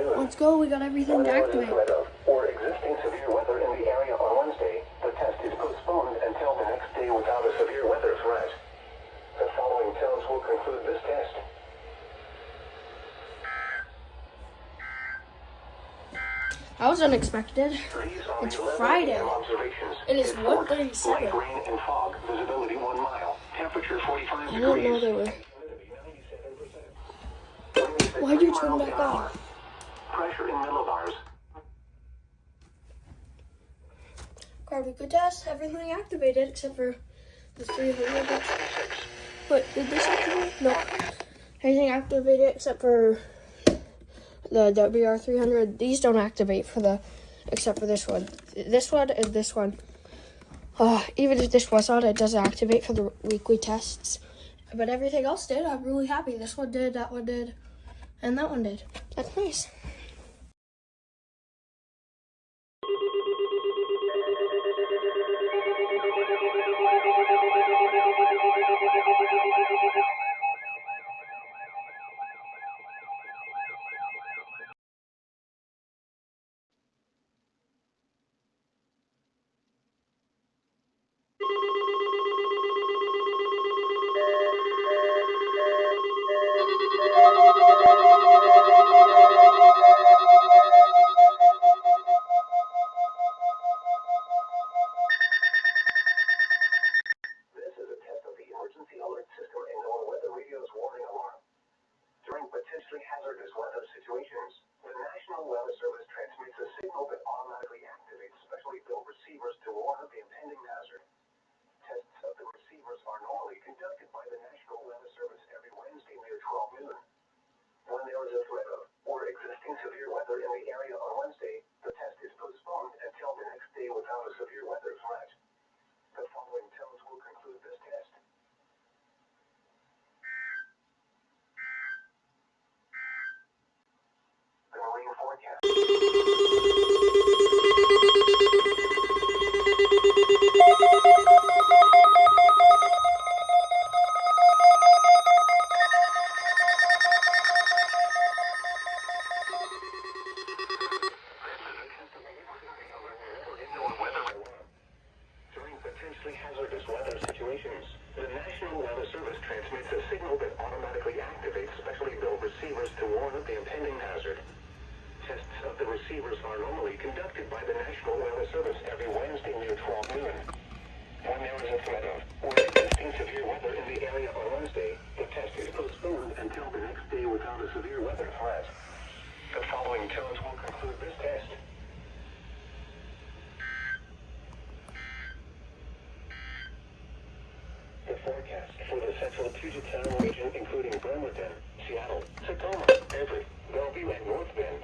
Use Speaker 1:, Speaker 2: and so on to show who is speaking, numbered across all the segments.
Speaker 1: Let's go. We got everything to activate.
Speaker 2: Or existing severe weather in the area on Wednesday, the test is postponed until the next day without a severe weather threat. The following towns will conclude this test.
Speaker 1: That was unexpected. It's Friday. It is 1:37.
Speaker 2: Light rain and fog. Visibility 1 mile. Temperature 45
Speaker 1: I didn't know they were. Why'd you turn back on?
Speaker 2: Pressure in millibars.
Speaker 1: Car, we could test everything activated except for the 300. Wait, did this activate? No. Everything activated except for the WR300. These don't activate except for this one. This one and this one. Even if this was on, it doesn't activate for the weekly tests. But everything else did. I'm really happy. This one did, that one did, and that one did. That's nice.
Speaker 2: During potentially hazardous weather situations, the National Weather Service transmits a signal that automatically activates specially built receivers to warn of the impending hazard. Tests of the receivers are normally conducted by the National Weather Service every Wednesday near 12 noon. When there is a threat of or existing severe weather in the area on Wednesday, the test is postponed until the next day without a severe weather threat. The following tones will conclude this test. The marine forecast. During potentially hazardous weather situations, the National Weather Service transmits a signal that automatically activates specially built receivers to warn of the impending hazard. Tests of the receivers are normally conducted by the National Weather Service every Wednesday near 12 noon. When there is a threat of or existing severe weather in the area on Wednesday, the test is postponed until the next day without a severe weather threat. The following tones will conclude this test. The forecast for the central Puget Sound region, including Bremerton, Seattle, Tacoma, Everett, Bellevue, and North Bend.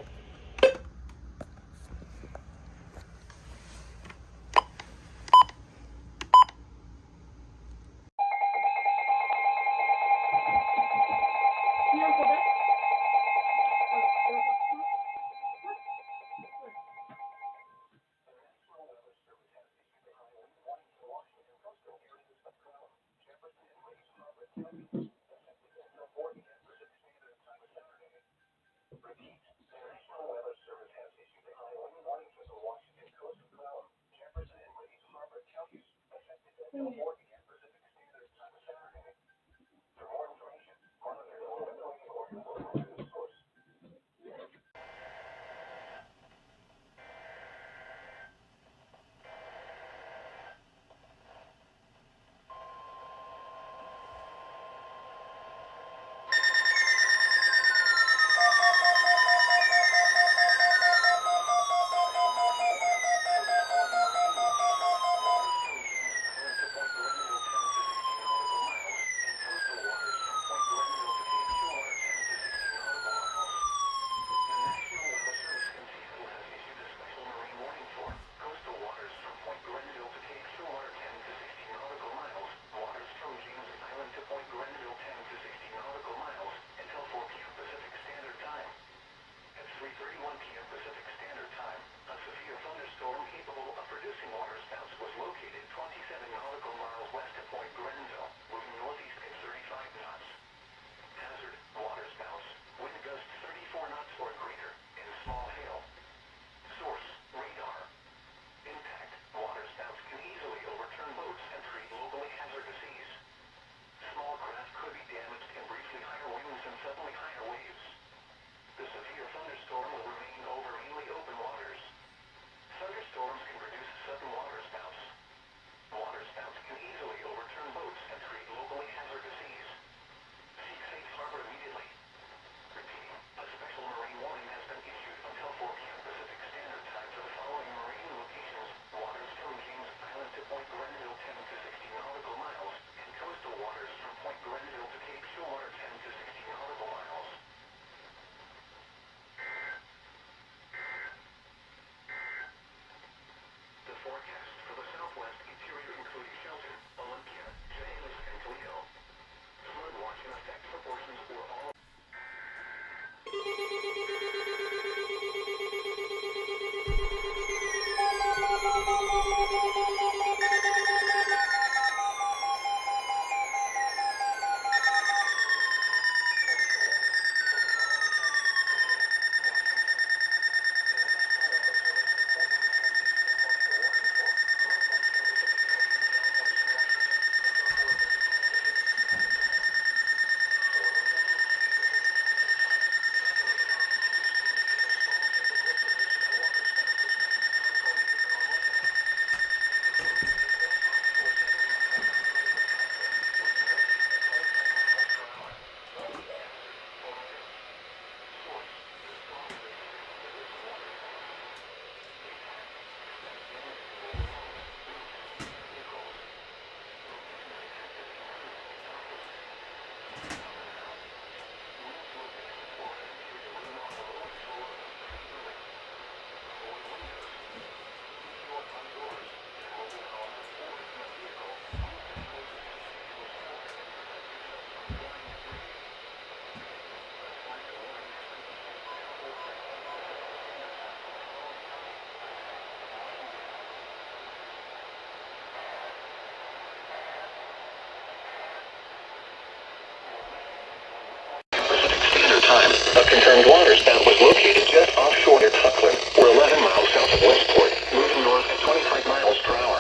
Speaker 2: confirmed waterspout was located just offshore near Tucklin, or 11 miles south of Westport, moving north at 25 miles per hour.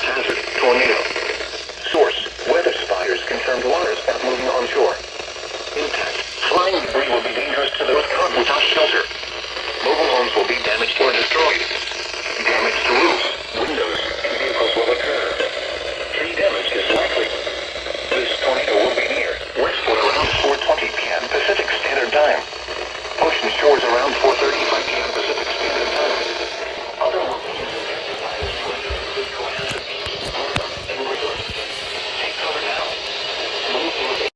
Speaker 2: Hazard, tornado. Source, weather spiders confirmed waterspout moving onshore. Impact, flying debris will be dangerous to those caught without shelter. Mobile homes will be damaged or destroyed. Damage to roofs, windows, and vehicles will occur. Tree damage is likely. This tornado will be near Westport around 4:20 p.m. Pacific Standard Time. Ocean shores around 4:35 p.m. Pacific Standard Time. Other locations affected by this tornado include Cohasset Beach, Markham, and Greenland. Take cover now. Move to a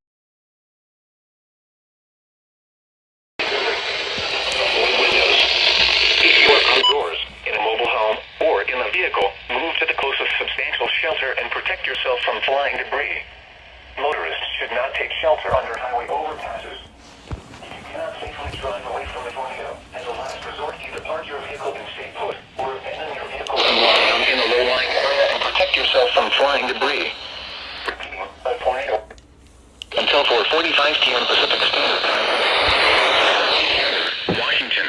Speaker 2: windows. If you are outdoors, in a mobile home, or in a vehicle, move to the closest substantial shelter and protect yourself from flying debris. Motorists should not take shelter under highway overpasses. If you cannot safely drive away from the tornado, as a last resort, either park your vehicle and stay put, or abandon your vehicle and lie down in a low-lying area and protect yourself from flying debris. Repeating, a tornado. Until 4:45 p.m. Pacific Standard Time. Washington.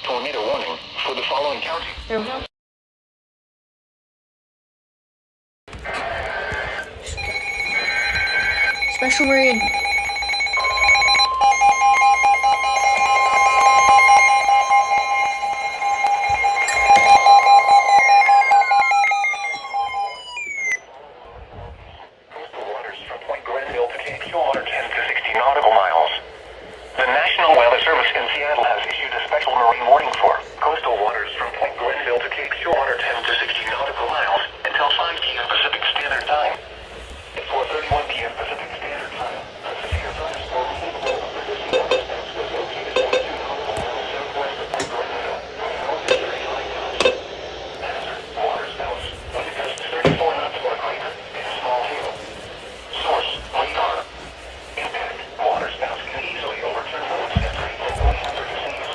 Speaker 2: Tornado warning for the following county.
Speaker 1: There we go. Special Marine.
Speaker 2: Coastal waters from Point Grenville to Cape Shore 10 to 60 nautical miles. The National Weather Service in Seattle has issued a special marine warning for coastal waters from Point Grenville to Cape Shore 10 to 60 nautical miles until 5 p.m. Pacific Standard Time. At 4:31 p.m. Pacific Standard Time, a severe thunderstorm capable of producing waterspouts was located 22 nautical miles southwest of Point Grenville. North is 30 lighthouse. Hazard, waterspouts, wind gusts 34 knots or greater, and small hail. Source, radar. Impact, waterspouts can easily overturn boats and create local hazardous seas.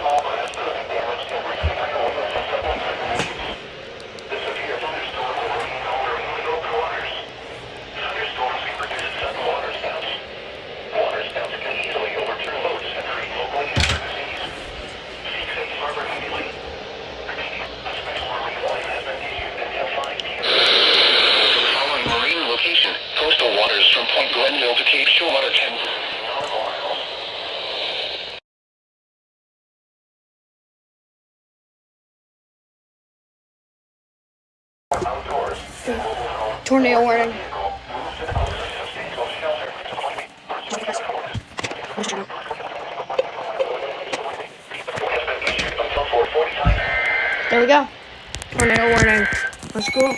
Speaker 2: Small craft could be damaged and briefly driven away from subway circulations. The severe thunderstorm will remain over in open waters. Thunderstorms can produce sudden waterspouts. Waterspouts can easily overturn boats and create locally hazardous seas. Seek safe harbor immediately. Repeating, a special marine warning has been issued until 5 p.m. The following marine location, coastal waters from Point Grenville to Cape Shore 10 nautical miles. Outdoors, in a mobile home,
Speaker 1: Tornado warning.
Speaker 2: vehicle, move to the closest substantial shelter. Has been issued until 4:45.
Speaker 1: There we go. Tornado warning. Let's go.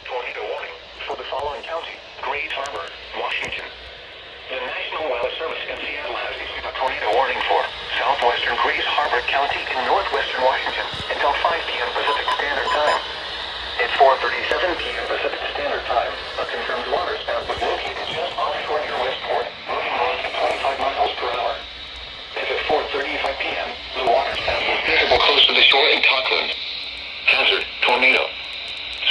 Speaker 2: Tornado warning for the following county: Grays Harbor, Washington. The National Weather Service in Seattle has issued a tornado warning for southwestern Grays Harbor County in northwestern Washington until 5 p.m. Pacific Standard Time. At 4:37 p.m. Pacific Standard Time, a confirmed waterspout was located just offshore near Westport, moving north at 25 miles per hour. As at 4:35 p.m., the waterspout was visible close to the shore in Tucklin. Hazard, tornado.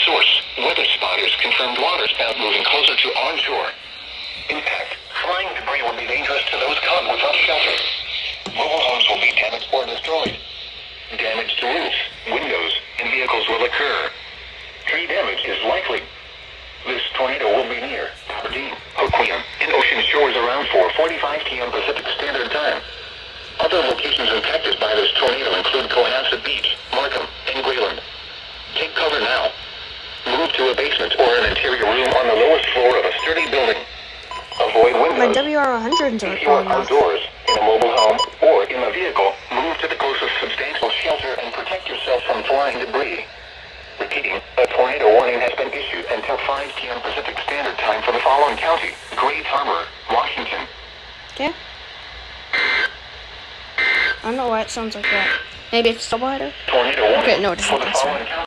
Speaker 2: Source, weather spotters confirmed waterspout moving closer to onshore. Impact, flying debris will be dangerous to those caught without shelter. Mobile homes will be damaged or destroyed. Damage to roofs, windows, and vehicles will occur. Tree damage is likely. This tornado will be near Aberdeen, Hoquiam, and ocean shores around 4:45 p.m. Pacific Standard Time. Other locations impacted by this tornado include Cohasset Beach, Markham, and Greenland. Take cover now. Move to a basement or an interior room on the lowest floor of a sturdy building. Avoid
Speaker 1: My
Speaker 2: windows.
Speaker 1: WR100s
Speaker 2: If
Speaker 1: aren't
Speaker 2: you are
Speaker 1: going off.
Speaker 2: outdoors, in a mobile home, or in a vehicle, move to the closest substantial shelter and protect yourself from flying debris. Repeating, a tornado warning has been issued until 5 p.m. Pacific Standard Time for the following county: Grays Harbor, Washington.
Speaker 1: Okay. I don't know why it sounds like that. Maybe it's double header?
Speaker 2: Tornado warning
Speaker 1: Okay, no, it
Speaker 2: for
Speaker 1: doesn't.
Speaker 2: the
Speaker 1: That's
Speaker 2: following
Speaker 1: fine.
Speaker 2: county.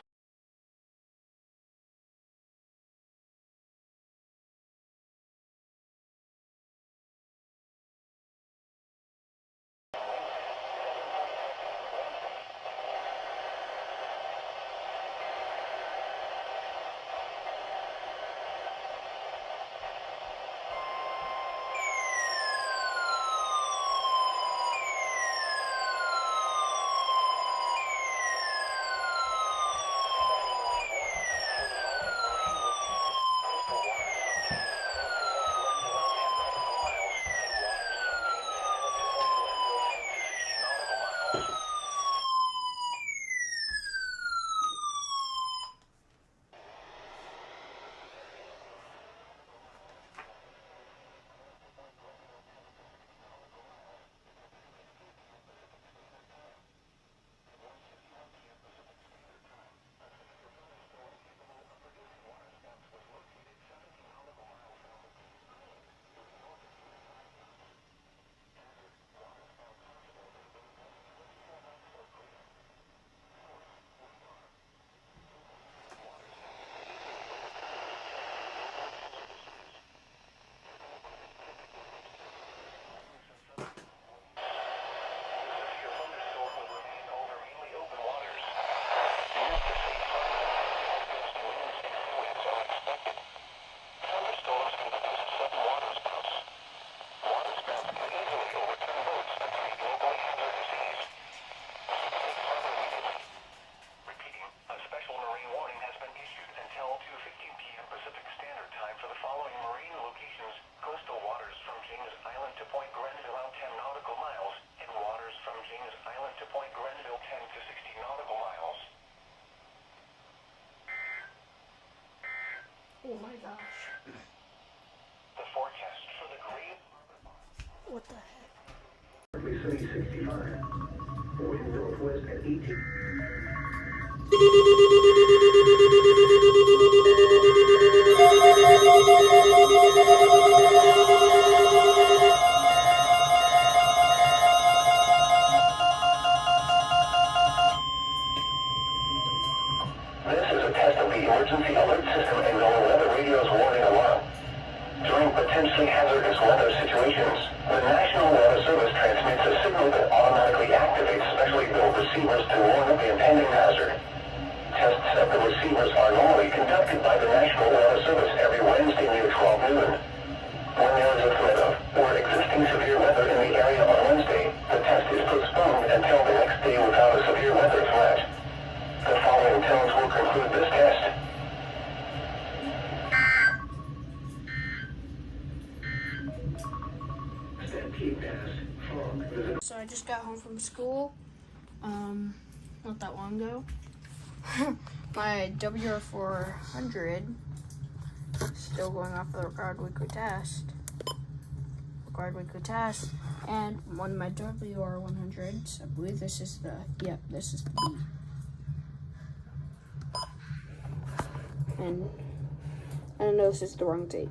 Speaker 1: gosh.
Speaker 2: The forecast for the great.
Speaker 1: What the heck?
Speaker 2: Sunny 65. Wind northwest at 18. This is a test of the emergency alert system and NOAA weather radio's warning alarm. During potentially hazardous weather situations, the National Weather Service transmits a signal that automatically activates specially built receivers to warn of the impending hazard. Tests of the receivers are normally conducted by the National Weather Service every Wednesday near 12 noon. When there is a threat of or existing severe weather in the area on Wednesday, the test is postponed until the next day without a severe weather threat. The following tones will conclude this test.
Speaker 1: So I just got home from school, not that long ago. My WR400 still going off the required weekly test. And one of my WR100s, I believe this is the, this is the B. And I don't know if this is the wrong date.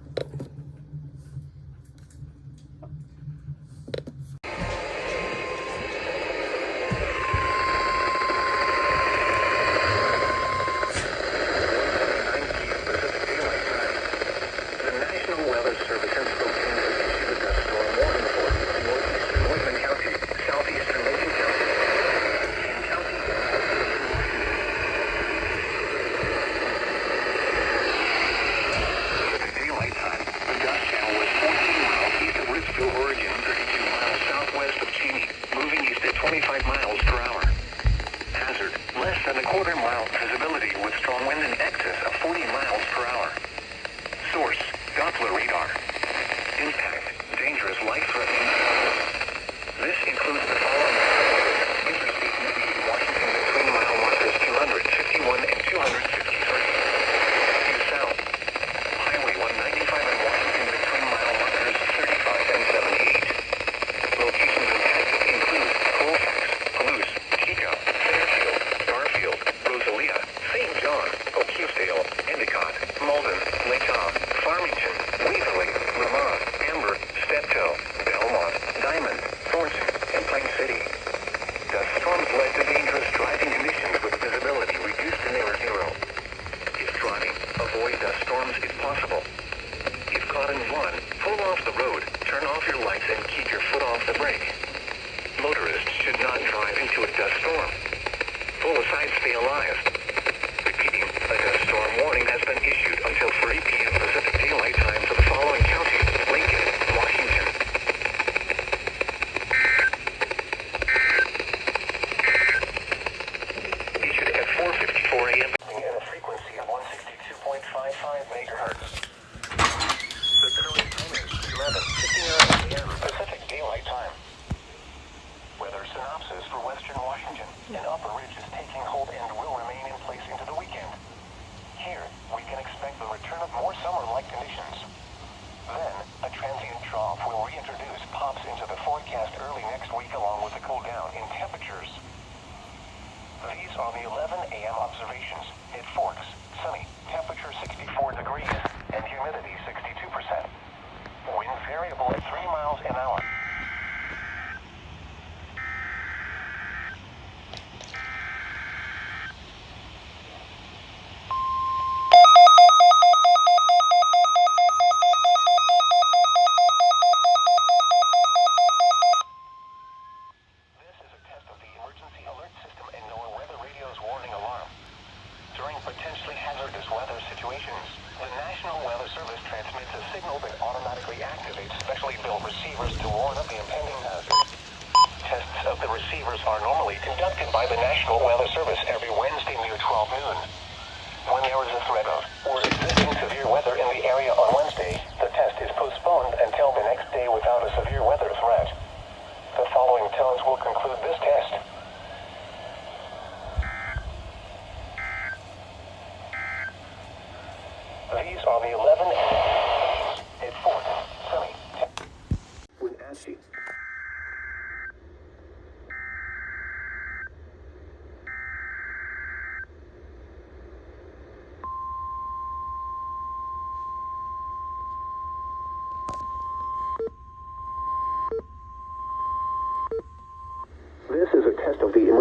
Speaker 2: These are the 11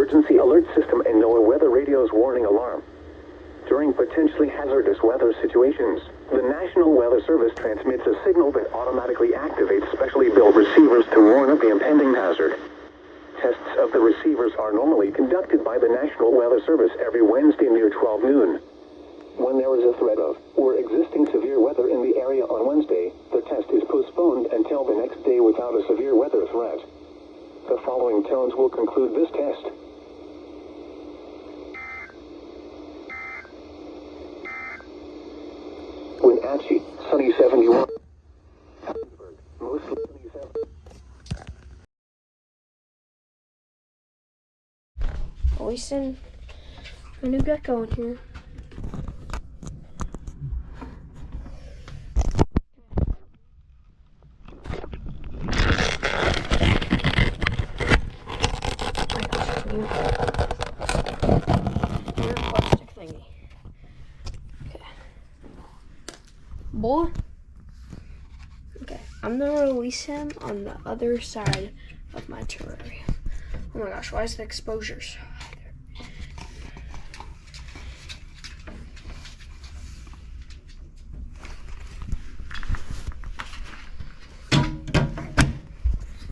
Speaker 2: emergency alert system and NOAA weather radio's warning alarm. During potentially hazardous weather situations, the National Weather Service transmits a signal that automatically activates specially built receivers to warn of the impending hazard. Tests of the receivers are normally conducted by the National Weather Service every Wednesday near 12 noon. When there is a threat of or existing severe weather in the area on Wednesday, the test is postponed until the next day without a severe weather threat. The following tones will conclude this test. Wenatchee, sunny 71. Hattiesburg, mostly sunny 7.
Speaker 1: Hoisting a new gecko in here. Plastic thingy. Okay. Boy. Okay, I'm gonna release him on the other side of my terrarium. Oh my gosh, why is the exposure so high there?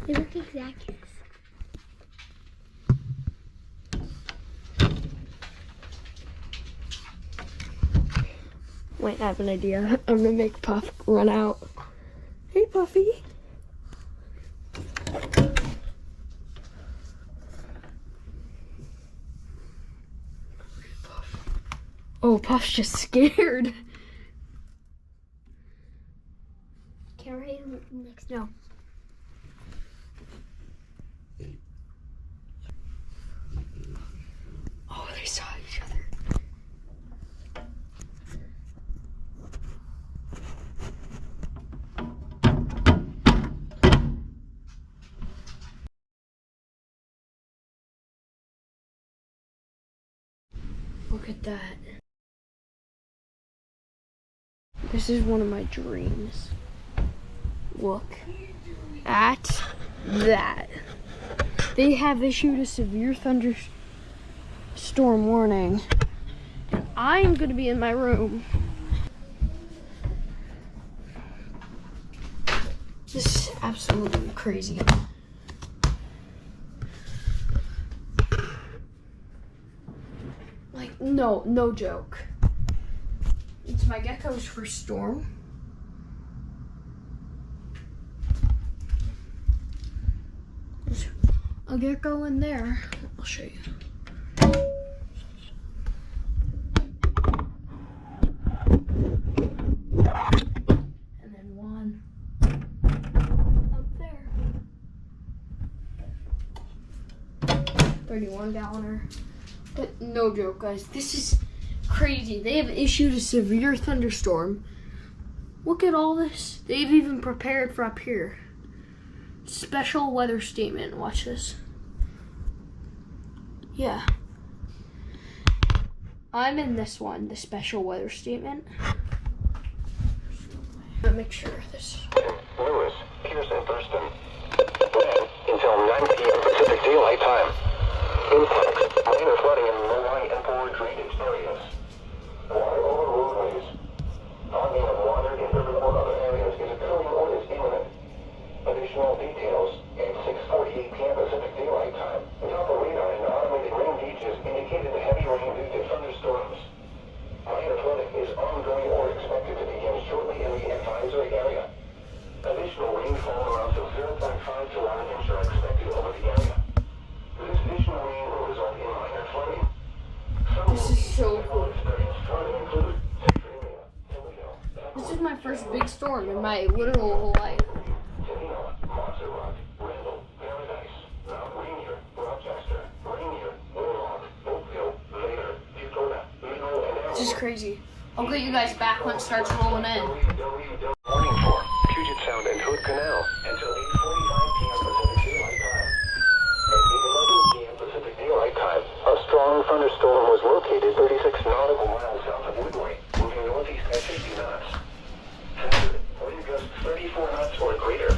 Speaker 3: They look exactly.
Speaker 1: Wait, I have an idea. I'm gonna make Puff run out. Hey, Puffy. Oh, Puff's just scared.
Speaker 3: Camera next. No.
Speaker 1: Oh, they saw each other. Look at that. This is one of my dreams. Look at that. They have issued a severe thunderstorm warning. And I'm gonna be in my room. This is absolutely crazy. Like, no joke. It's my gecko's first storm. There's a gecko in there. I'll show you. And then one up there. 31-galloner. But no joke, guys. This is crazy. They have issued a severe thunderstorm. Look at all this. They've even prepared for up here. Special weather statement. Watch this. Yeah. I'm in this one, the special weather statement. But make sure this.
Speaker 2: Lewis, Pearson, Thurston. Then until 9 p.m. Pacific Daylight Time. Impacts, minor flooding in low-lying and poor drainage areas. Water over roadways. Fogging of water in urban or other areas is occurring or is imminent. Additional details at 6:48 p.m. Pacific Daylight Time. Doppler radar and automated rain gauges indicated heavy rain due to thunderstorms. Minor flooding is ongoing or expected to begin shortly in the advisory area. Additional rainfall around 0.5 to 1 inch are expected over the area. This additional rain will result in minor flooding.
Speaker 1: This is so cool. This is my first big storm in my literal whole life. This is crazy. I'll get you guys back when it starts rolling in.
Speaker 2: Warning for Puget Sound and Hood Canal until 8:45 p.m. Pacific Daylight Time. At 8:11 p.m. Pacific Daylight Time, a strong thunderstorm was located 36 nautical miles south of Woodbury, moving northeast at 50 knots. Hazard, wind gusts 34 knots or greater.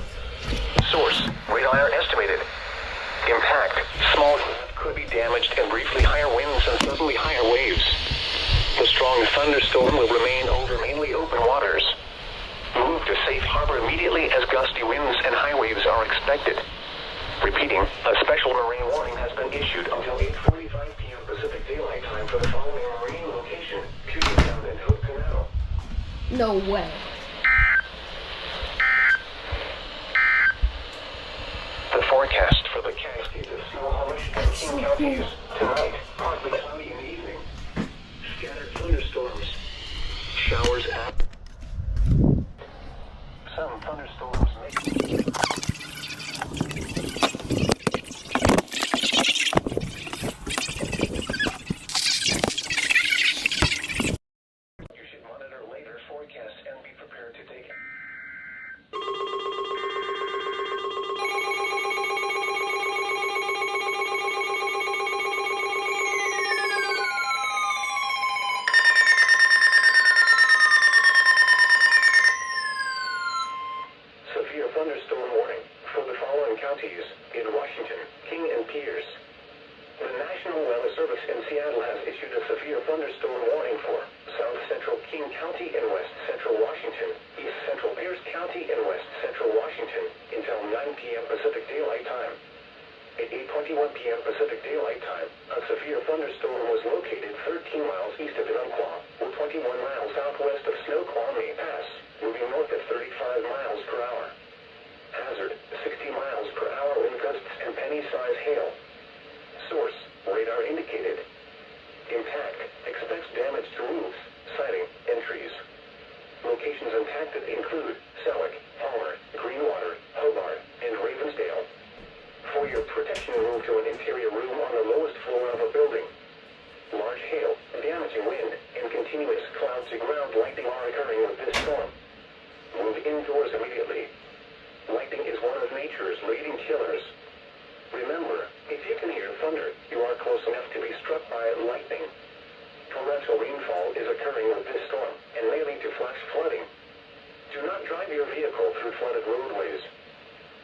Speaker 2: Source, radar estimated. Impact, small craft could be damaged and briefly higher winds and suddenly higher waves. The strong thunderstorm will remain over mainly open waters. Move to safe harbor immediately as gusty winds and high waves are expected. Repeating, a special marine warning has been issued until 8:45 p.m. Pacific Daylight Time for the following marine location: Puget Sound and Hope Canal.
Speaker 1: No way.
Speaker 2: The forecast for the Cascades of Snohomish and King counties tonight: partly cloudy in the evening, scattered thunderstorms, showers at some thunderstorms may. You should monitor later forecasts and be prepared to take it. Severe thunderstorm warning for the following counties in Washington, King and Pierce. The National Weather Service in Seattle has issued a severe thunderstorm warning for South Central King County and West Central Washington, East Central Pierce County and West Central Washington until 9 p.m. Pacific Daylight Time. At 8:21 p.m. Pacific Daylight Time, a severe thunderstorm was located 13 miles east of Umpqua, or 21 miles southwest of Snoqualmie Pass, moving north at 35 miles per hour. Hazard, 60 miles per hour wind gusts and penny-size hail. Source, radar indicated. Impact, expects damage to roofs, siding, and trees. Locations impacted include Selleck, Palmer, Greenwater, Hobart, and Ravensdale. For your protection, move to an interior room on the lowest floor of a building. Large hail, damaging wind, and continuous cloud-to-ground lightning are occurring with this storm. Move indoors immediately. Lightning is one of nature's leading killers. Remember, if you can hear thunder, you are close enough to be struck by lightning. Torrential rainfall is occurring with this storm and may lead to flash flooding. Do not drive your vehicle through flooded roadways.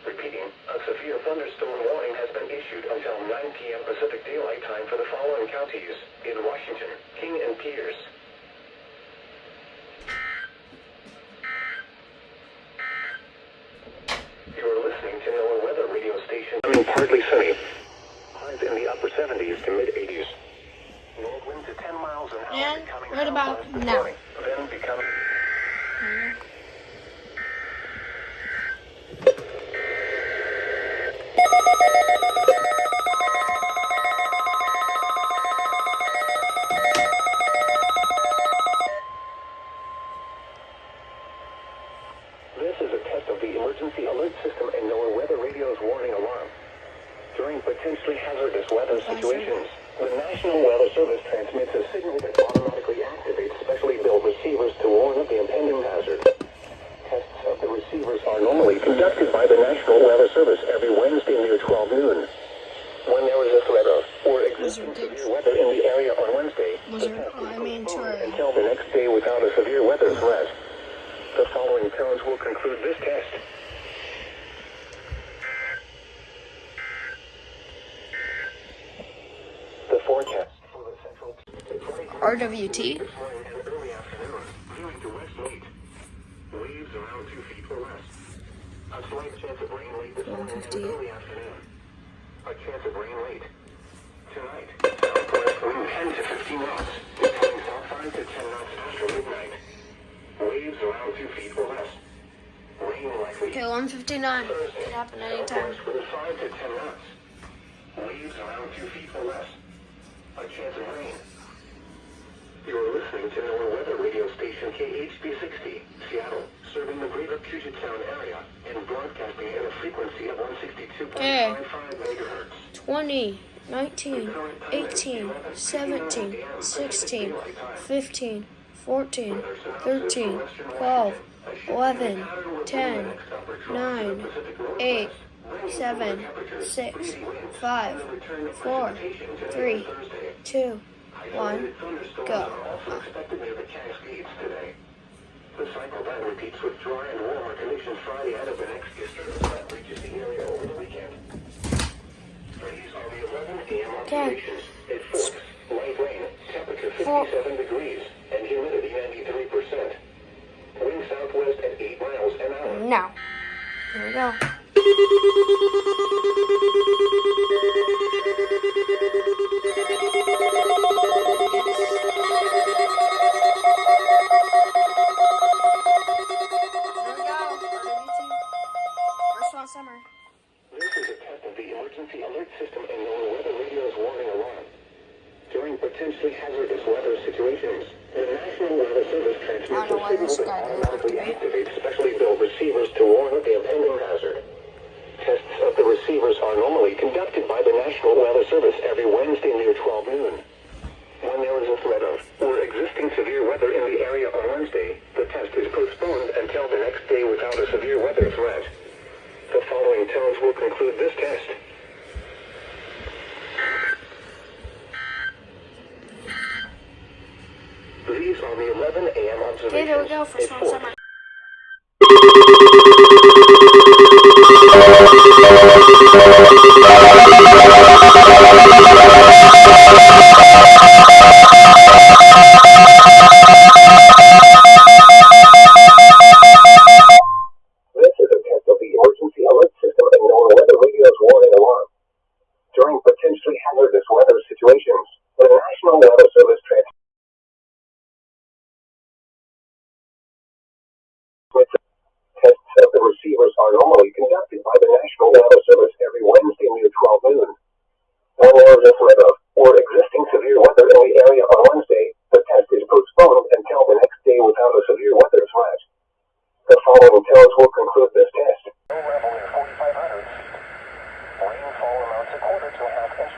Speaker 2: Repeating, a severe thunderstorm warning has been issued until 9 p.m. Pacific Daylight Time for the following counties in Washington, King and Pierce. You're listening to NOAA Weather Radio Station. Partly sunny. Highs in the upper 70s to mid-80s. North winds at 10 miles an hour.
Speaker 1: And
Speaker 2: becoming
Speaker 1: right about
Speaker 2: southwest this
Speaker 1: now.
Speaker 2: morning, then becoming... This is a test of the emergency alert system and NOAA Weather Radio's warning alarm. During potentially hazardous weather situations, the National Weather Service transmits a signal that automatically activates specially built receivers to warn of the impending hazard. Tests of the receivers are normally conducted by the National Weather Service every Wednesday near 12 noon. When there is a threat of or existing severe weather in the area on Wednesday, the test is postponed until the next day without a severe weather threat. The following tones will conclude this test. The forecast for the central
Speaker 1: RWT.
Speaker 2: this morning and early afternoon, veering to west late. Waves around 2 feet or less. A slight chance of rain late this morning and early afternoon. A chance of rain late. Tonight, southwest wind 10 to 15 knots. Becoming south 5 to 10 knots after midnight. Waves around 2 feet or less. Rain likely.
Speaker 1: Okay, 1:59. Could happen anytime.
Speaker 2: Southwest wind 5 to 10 knots. Waves around 2 feet or less. A chance of rain. You are listening to NOAA Weather Radio Station KHB 60, Seattle, serving the greater Puget Sound area and broadcasting at a frequency of 162.55 megahertz.
Speaker 1: 20, 19, 18, 17, 16, 15, 14, 13, 12, 11, 10, 9, 8, 7, 6, 5, 4, 3, 2, 1, go.
Speaker 2: Also expected near the Cascades today. The cycle then repeats with dry and warmer conditions Friday out of the next disturbance that reaches the area over the weekend.
Speaker 1: Okay.
Speaker 2: It's Forks, light rain, temperature 57 degrees, and humidity 93%. Wind southwest at 8 miles an hour.
Speaker 1: Now, here we go. Summer.
Speaker 2: This is a test of the emergency alert system and NOAA weather radio's warning alarm. During potentially hazardous weather situations, the National Weather Service transmits a signal that automatically activates specially built receivers to warn of the impending hazard. Tests of the receivers are normally conducted by the National Weather Service every Wednesday near 12 noon. When there is a threat of or existing severe weather in the area on Wednesday, the test is postponed until the next day without a severe weather threat. The following tones will conclude this test. These are the 11 a.m. observations.
Speaker 1: Okay, there we go for Swan Summer.
Speaker 2: This is a test of the emergency alert system and NOAA weather radio's warning alarm. During potentially hazardous weather situations, the National Weather Service transmits tests of the receivers are normally conducted by the National Weather Service every Wednesday near 12 noon. When there is a threat of or existing severe weather in the area on Wednesday, the test is postponed until the next day without a severe weather threat. The following tones will conclude this test. Low level is 4,500 feet. Rainfall amounts a quarter to a half inch.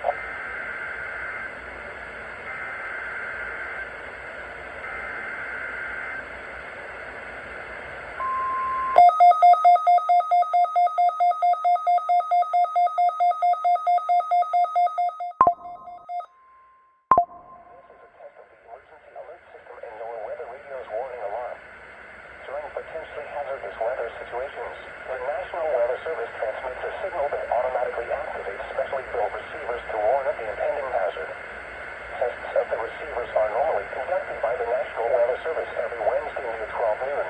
Speaker 2: Potentially hazardous weather situations, the National Weather Service transmits a signal that automatically activates specially built receivers to warn of the impending hazard. Tests of the receivers are normally conducted by the National Weather Service every Wednesday near 12 noon.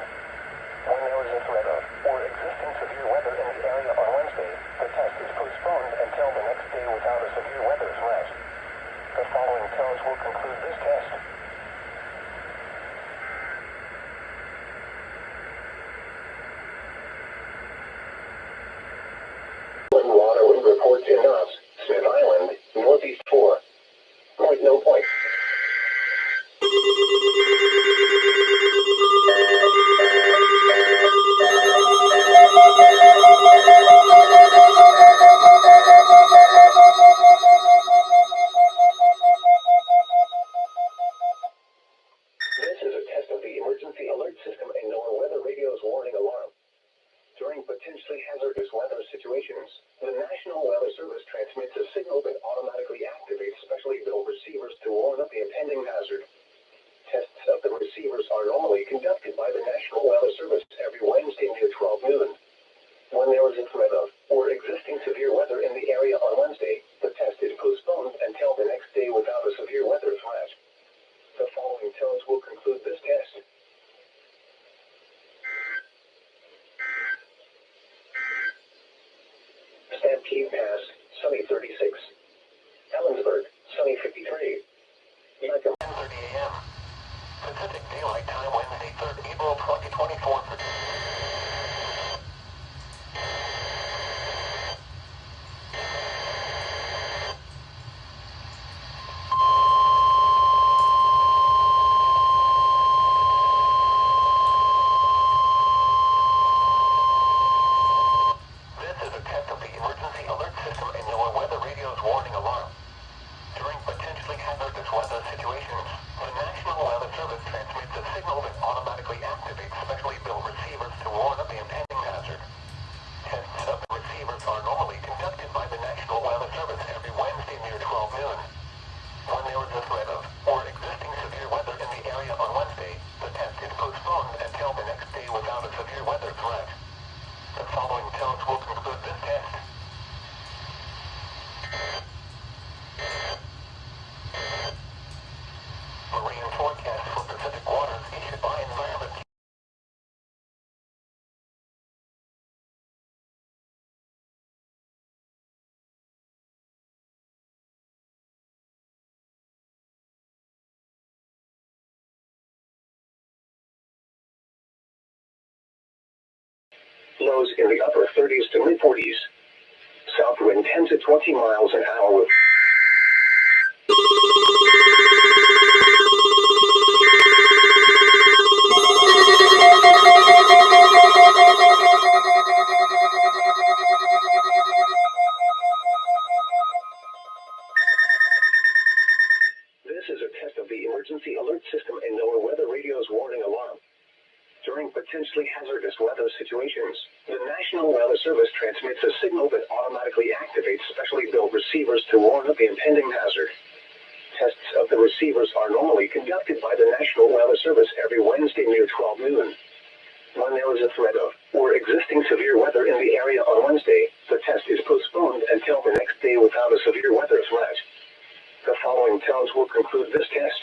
Speaker 2: When there is a threat of or existing severe weather in the area on Wednesday, the test is postponed until the next day without a severe weather threat. The following tones will conclude this test. Water wind reports in knots, Smith Island, northeast 4. Point no point. This is a test of the emergency alert system and NOAA weather radio's warning alarm. During potentially hazardous weather situations, the National Weather Service transmits a signal that automatically activates specially built receivers to warn of the impending hazard. Tests of the receivers are normally conducted by the National Weather Service every Wednesday near 12 noon. When there is a threat of or existing severe weather in the area on Wednesday, the test is postponed until the next day without a severe weather threat. The following tones will conclude this test. Stampede Pass, sunny 36. Ellensburg, sunny 53. Yakima, 10:30 a.m. Pacific Daylight Time, Wednesday, 3rd April 2024. This is a test of the emergency alert system and NOAA weather radio's warning alarm. During potentially hazardous weather situations, the National Weather Service transmits a signal that automatically activates specially built Lows in the upper 30s to mid-40s. South wind 10 to 20 miles an hour with This is a test of the emergency alert system and NOAA weather radio's warning alarm. During potentially hazardous weather situations, the National Weather Service transmits a signal that automatically activates specially built receivers to warn of the impending hazard. Tests of the receivers are normally conducted by the National Weather Service every Wednesday near 12 noon. When there is a threat of or existing severe weather in the area on Wednesday, the test is postponed until the next day without a severe weather threat. The following tones will conclude this test.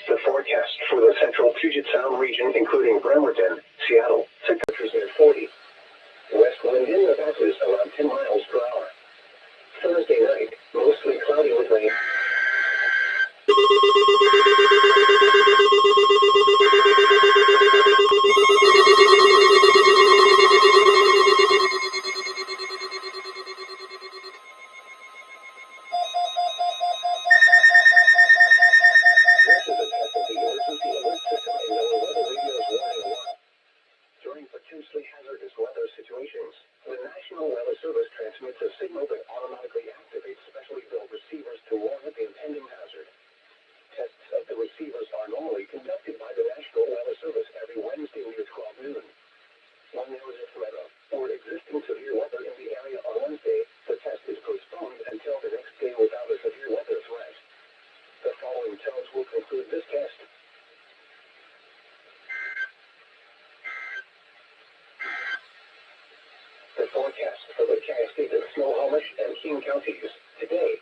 Speaker 2: The forecast for the central Puget Sound region, including Bremerton, Seattle, temperatures near 40. West wind in the passes around 10 miles per hour. Thursday night, mostly cloudy with rain. This is a test of the emergency alert system and NOAA weather radio's warning alarm. During potentially hazardous weather situations, the National Weather Service transmits a signal that automatically activates specially built receivers to warn of the impending hazard. Tests of the receivers are normally conducted by the National Weather Service every Wednesday near 12 noon. When there is a threat of or existing severe weather in the area on Wednesday, the test is postponed until the next day without a severe weather threat. The following tones will conclude this test. The forecast for the Cascade, Snohomish, and King counties today.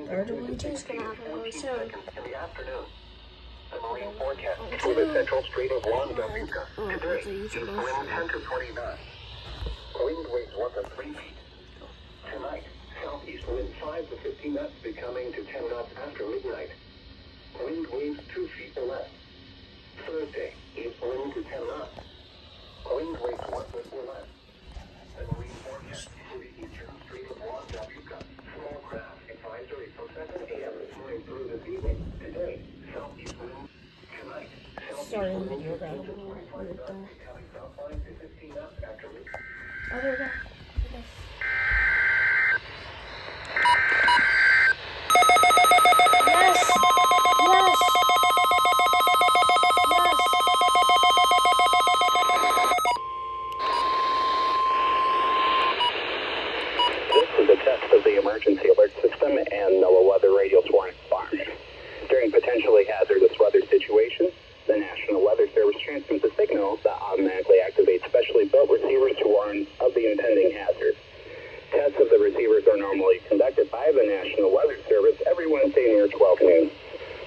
Speaker 1: Third winter is gonna happen really soon.
Speaker 2: In the afternoon, the marine forecast for the central strait of Guadalupe. Today is wind 10 to 20 knots. Wind waves 1 to 3 feet. Tonight, southeast wind 5 to 15 knots, becoming to 10 knots after midnight. Wind waves 2 feet or less. Thursday is wind to 10 knots. Wind waves 1 foot or less. The marine forecast for the eastern strait of Guadalupe. Small craft advisory from 7 a.m. this morning through this evening. Today, southeast wind. Tonight,
Speaker 1: Sorry,
Speaker 2: southeast wind
Speaker 1: you're
Speaker 2: 10 to
Speaker 1: right.
Speaker 2: 25 knots, becoming south 5 to 15 knots after midnight.
Speaker 1: Oh, there we go. Okay. Yes! Yes! Yes!
Speaker 2: This is a test of the emergency alert system and NOAA weather radio's warning alarm. During potentially hazardous weather situations, the National Weather Service transmits a signal that automatically activates specially built receivers to warn of the impending hazard. Tests of the receivers are normally conducted by the National Weather Service every Wednesday near 12 noon.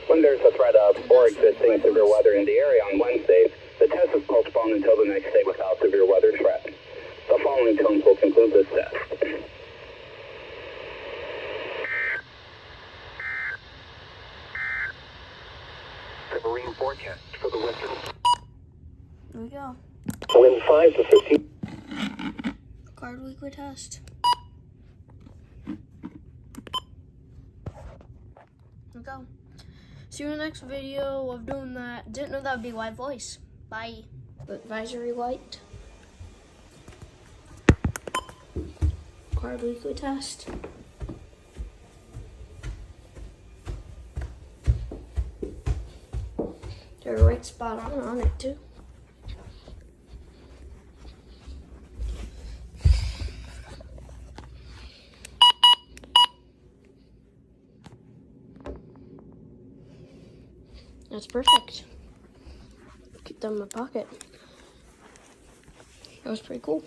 Speaker 2: When there's a threat of or existing severe weather in the area on Wednesday, the test is postponed until the next day without severe weather threat. The following tones will conclude this test. The marine forecast for the western.
Speaker 1: There we go.
Speaker 2: Wind 5 to 15.
Speaker 1: Card weekly test. Here we go. See you in the next video of doing that. Didn't know that would be live voice. Bye. Advisory light. Required weekly test. They're right spot on it too. That's perfect. Keep them in my pocket. That was pretty cool.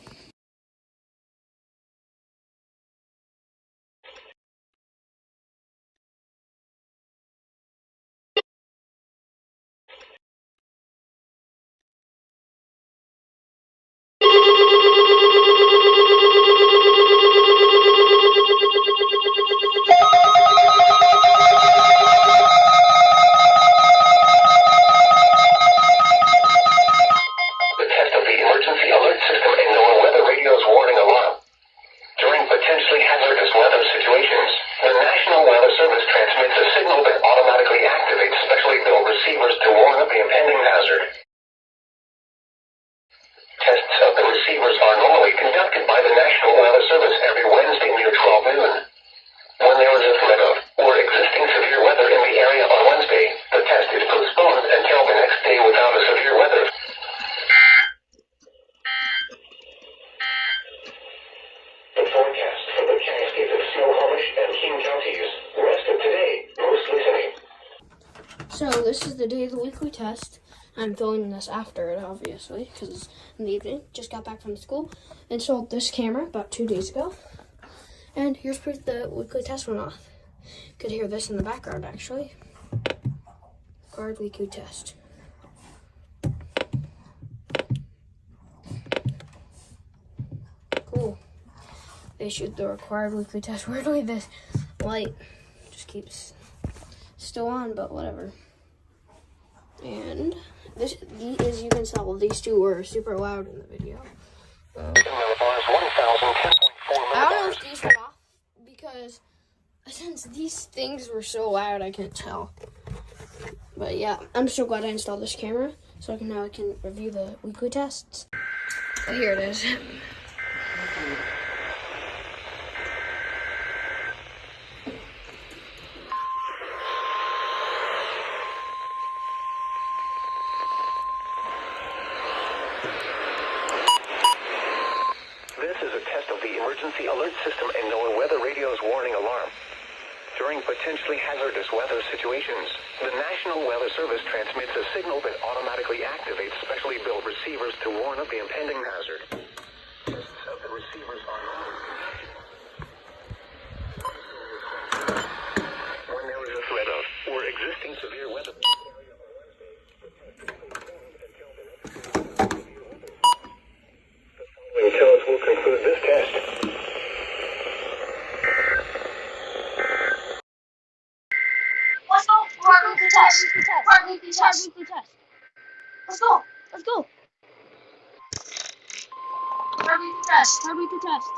Speaker 2: Potentially hazardous weather situations. The National Weather Service transmits a signal that automatically activates specially built receivers to warn of the impending hazard. Tests of the receivers are normally conducted by the National Weather Service every Wednesday near 12 noon. When there is a threat of or existing severe weather in the area on Wednesday, the test is postponed until the next day without a severe weather. The forecast for the Cascade of Snohomish and King counties. Rest of today, mostly sunny.
Speaker 1: So this is the day of the weekly test. I'm filming this after it, obviously, because it's in the evening. Just got back from school. Installed this camera about 2 days ago. And here's proof the weekly test went off. Could hear this in the background, actually. Required weekly test. Cool. They issued the required weekly test. Weirdly, this light just keeps still on, but whatever. And this, as you can tell, these two were super loud in the video. I don't know if these went off because since these things were so loud, I couldn't tell. But yeah, I'm so glad I installed this camera so now I can review the weekly tests. So here it is.
Speaker 2: This is a test of the emergency alert system and NOAA weather radio's warning alarm. During potentially hazardous weather situations, the National Weather Service transmits a signal that automatically activates specially built receivers to warn of the impending hazard. Tests of the receivers are normal. When there is a threat of or existing severe weather. Until it will conclude this test.
Speaker 3: Let's go. Required weekly test. Required weekly test. Let's go. Required weekly test. Required weekly test.